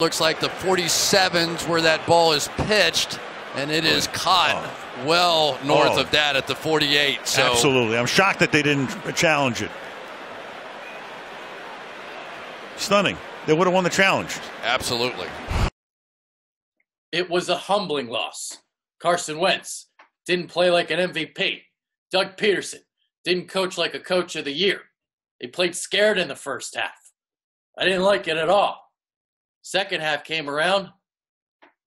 Looks like the 47's where that ball is pitched, and it is caught well north of that at the 48. So absolutely. I'm shocked that they didn't challenge it. Stunning. They would have won the challenge. Absolutely. It was a humbling loss. Carson Wentz didn't play like an MVP. Doug Peterson didn't coach like a coach of the year. They played scared in the first half. I didn't like it at all. Second half came around,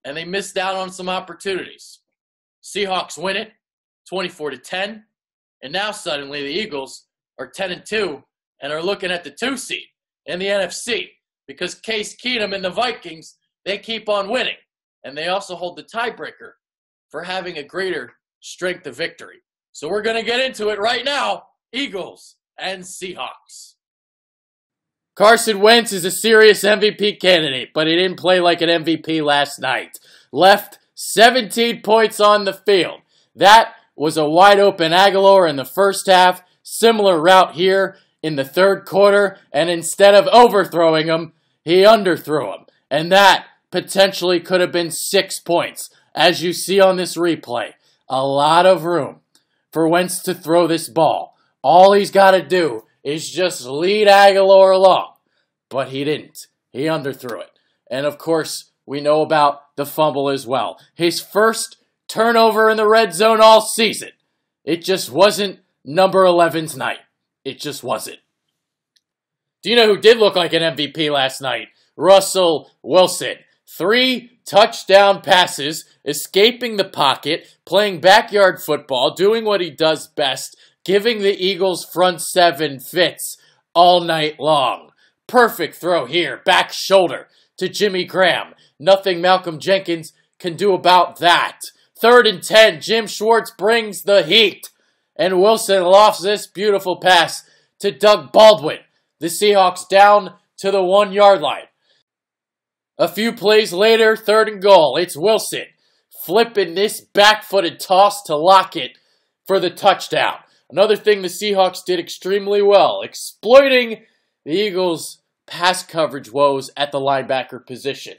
and they missed out on some opportunities. Seahawks win it, 24-10, and now suddenly the Eagles are 10-2 and are looking at the 2 seed in the NFC because Case Keenum and the Vikings, they keep on winning, and they also hold the tiebreaker for having a greater strength of victory. So we're going to get into it right now, Eagles and Seahawks. Carson Wentz is a serious MVP candidate, but he didn't play like an MVP last night. Left 17 points on the field. That was a wide-open Aguilar in the first half. Similar route here in the third quarter, and instead of overthrowing him, he underthrew him. And that potentially could have been 6 points. As you see on this replay, a lot of room for Wentz to throw this ball. All he's got to do is just lead Aguilar along. But he didn't. He underthrew it. And of course, we know about the fumble as well. His first turnover in the red zone all season. It just wasn't number 11's night. It just wasn't. Do you know who did look like an MVP last night? Russell Wilson. 3 touchdown passes, escaping the pocket, playing backyard football, doing what he does best, giving the Eagles front 7 fits all night long. Perfect throw here, back shoulder to Jimmy Graham. Nothing Malcolm Jenkins can do about that. 3rd and 10, Jim Schwartz brings the heat. And Wilson lofts this beautiful pass to Doug Baldwin. The Seahawks down to the 1-yard line. A few plays later, 3rd and goal. It's Wilson flipping this back-footed toss to Lockett for the touchdown. Another thing the Seahawks did extremely well, exploiting the Eagles' pass coverage woes at the linebacker position.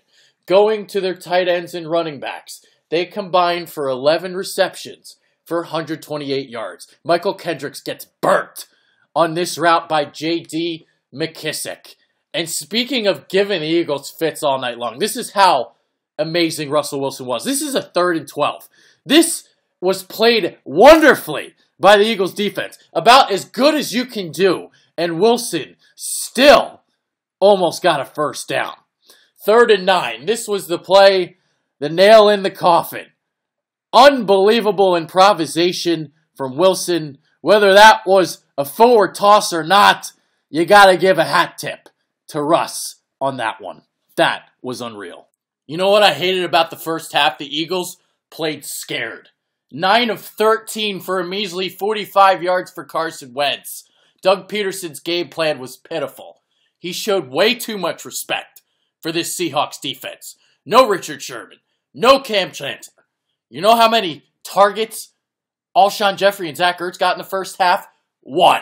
Going to their tight ends and running backs, they combined for 11 receptions for 128 yards. Michael Kendricks gets burnt on this route by J.D. McKissick. And speaking of giving the Eagles fits all night long, this is how amazing Russell Wilson was. This is a 3rd and 12. This was played wonderfully by the Eagles defense. About as good as you can do. And Wilson still almost got a first down. 3rd and 9. This was the play, the nail in the coffin. Unbelievable improvisation from Wilson. Whether that was a forward toss or not, you got to give a hat tip to Russ on that one. That was unreal. You know what I hated about the first half? The Eagles played scared. 9 of 13 for a measly 45 yards for Carson Wentz. Doug Peterson's game plan was pitiful. He showed way too much respect for this Seahawks defense. No Richard Sherman. No Cam Chancellor. You know how many targets Alshon Jeffrey and Zach Ertz got in the first half? 1.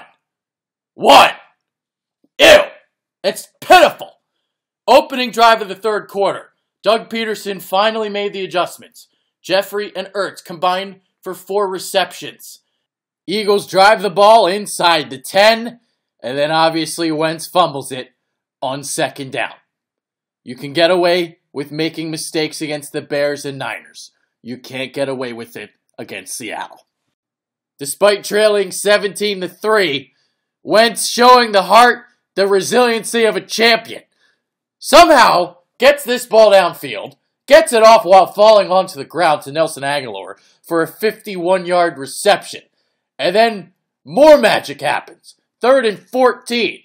Ew! It's pitiful. Opening drive of the third quarter. Doug Peterson finally made the adjustments. Jeffrey and Ertz combined for 4 receptions. Eagles drive the ball inside the 10, and then obviously Wentz fumbles it on 2nd down. You can get away with making mistakes against the Bears and Niners. You can't get away with it against Seattle. Despite trailing 17-3, Wentz showing the heart, the resiliency of a champion. Somehow gets this ball downfield, gets it off while falling onto the ground to Nelson Aguilar for a 51-yard reception. And then more magic happens. 3rd and 14.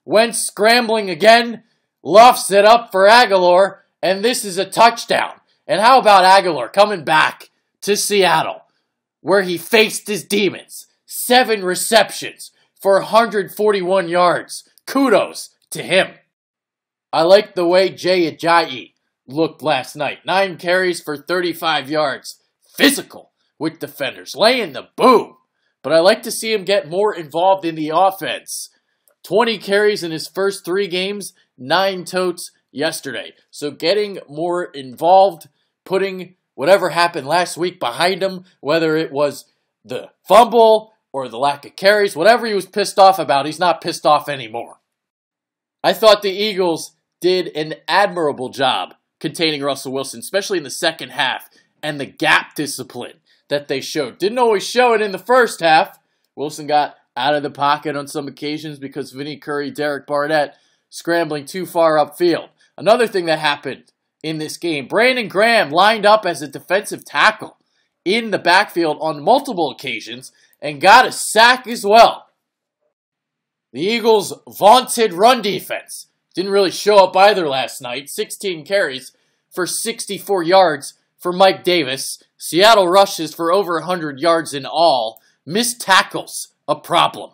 Wentz scrambling again, lofts it up for Aguilar, and this is a touchdown. And how about Aguilar coming back to Seattle, where he faced his demons? 7 receptions for 141 yards. Kudos to him. I like the way Jay Ajayi looked last night. 9 carries for 35 yards. Physical with defenders, laying the boom. But I like to see him get more involved in the offense. 20 carries in his first 3 games, 9 totes, yesterday. So getting more involved, putting whatever happened last week behind him, whether it was the fumble or the lack of carries, whatever he was pissed off about, he's not pissed off anymore. I thought the Eagles did an admirable job containing Russell Wilson, especially in the second half, and the gap discipline that they showed. Didn't always show it in the first half. Wilson got out of the pocket on some occasions because Vinny Curry, Derek Barnett scrambling too far upfield. Another thing that happened in this game, Brandon Graham lined up as a defensive tackle in the backfield on multiple occasions and got a sack as well. The Eagles' vaunted run defense didn't really show up either last night. 16 carries for 64 yards for Mike Davis. Seattle rushes for over 100 yards in all. Missed tackles, a problem.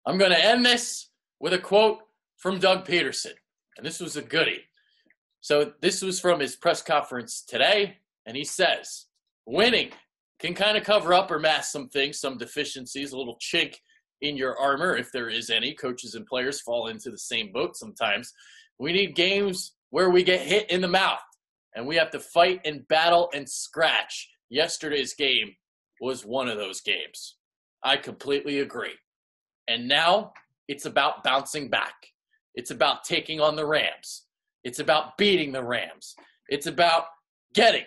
I'm going to end this with a quote from Doug Peterson. And this was a goodie. So this was from his press conference today. And he says, winning can kind of cover up or mask some things, some deficiencies, a little chink in your armor, if there is any. Coaches and players fall into the same boat sometimes. We need games where we get hit in the mouth, and we have to fight and battle and scratch. Yesterday's game was one of those games. I completely agree. And now it's about bouncing back. It's about taking on the Rams. It's about beating the Rams. It's about getting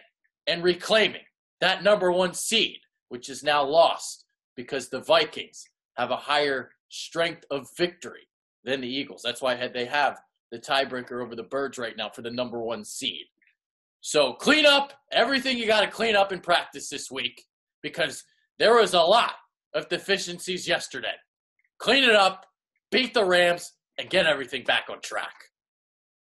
and reclaiming that number one seed, which is now lost because the Vikings have a higher strength of victory than the Eagles. That's why they have the tiebreaker over the Birds right now for the number one seed. So clean up everything you got to clean up in practice this week, because there was a lot of deficiencies yesterday. Clean it up, beat the Rams, and get everything back on track.